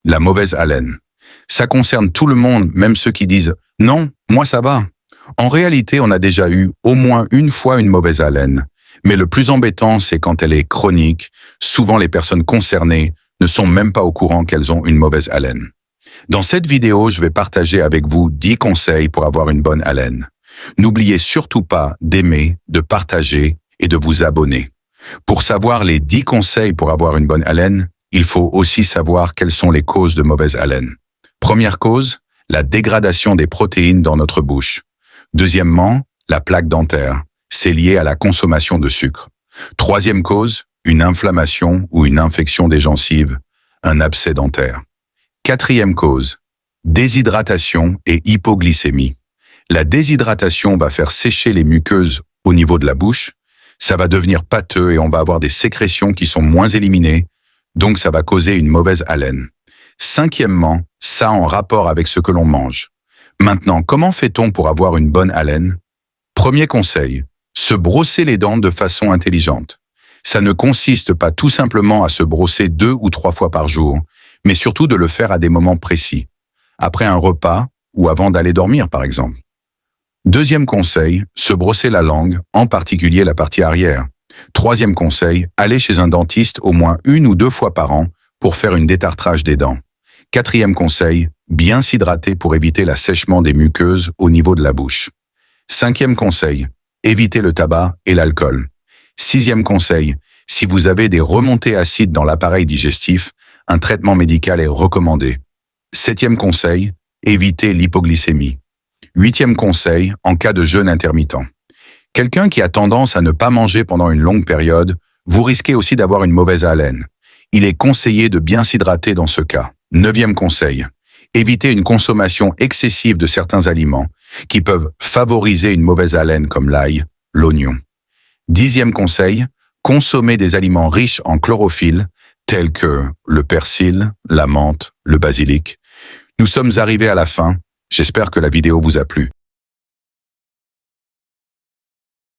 la mauvaise haleine. Ça concerne tout le monde, même ceux qui disent « Non, moi ça va ». En réalité, on a déjà eu au moins une fois une mauvaise haleine. Mais le plus embêtant, c'est quand elle est chronique. Souvent, les personnes concernées ne sont même pas au courant qu'elles ont une mauvaise haleine. Dans cette vidéo, je vais partager avec vous 10 conseils pour avoir une bonne haleine. N'oubliez surtout pas d'aimer, de partager et de vous abonner. Pour savoir les 10 conseils pour avoir une bonne haleine, il faut aussi savoir quelles sont les causes de mauvaise haleine. Première cause, la dégradation des protéines dans notre bouche. Deuxièmement, la plaque dentaire. C'est lié à la consommation de sucre. Troisième cause, une inflammation ou une infection des gencives, un abcès dentaire. Quatrième cause, déshydratation et hypoglycémie. La déshydratation va faire sécher les muqueuses au niveau de la bouche, ça va devenir pâteux et on va avoir des sécrétions qui sont moins éliminées, donc ça va causer une mauvaise haleine. Cinquièmement, ça en rapport avec ce que l'on mange. Maintenant, comment fait-on pour avoir une bonne haleine? Premier conseil, se brosser les dents de façon intelligente. Ça ne consiste pas tout simplement à se brosser 2 ou 3 fois par jour, mais surtout de le faire à des moments précis. Après un repas ou avant d'aller dormir, par exemple. Deuxième conseil, se brosser la langue, en particulier la partie arrière. Troisième conseil, aller chez un dentiste au moins 1 ou 2 fois par an pour faire une détartrage des dents. Quatrième conseil, bien s'hydrater pour éviter l'assèchement des muqueuses au niveau de la bouche. Cinquième conseil, éviter le tabac et l'alcool. Sixième conseil, si vous avez des remontées acides dans l'appareil digestif, un traitement médical est recommandé. Septième conseil, éviter l'hypoglycémie. Huitième conseil, en cas de jeûne intermittent. Quelqu'un qui a tendance à ne pas manger pendant une longue période, vous risquez aussi d'avoir une mauvaise haleine. Il est conseillé de bien s'hydrater dans ce cas. Neuvième conseil, éviter une consommation excessive de certains aliments qui peuvent favoriser une mauvaise haleine comme l'ail, l'oignon. Dixième conseil, consommer des aliments riches en chlorophylle tels que le persil, la menthe, le basilic. Nous sommes arrivés à la fin. J'espère que la vidéo vous a plu.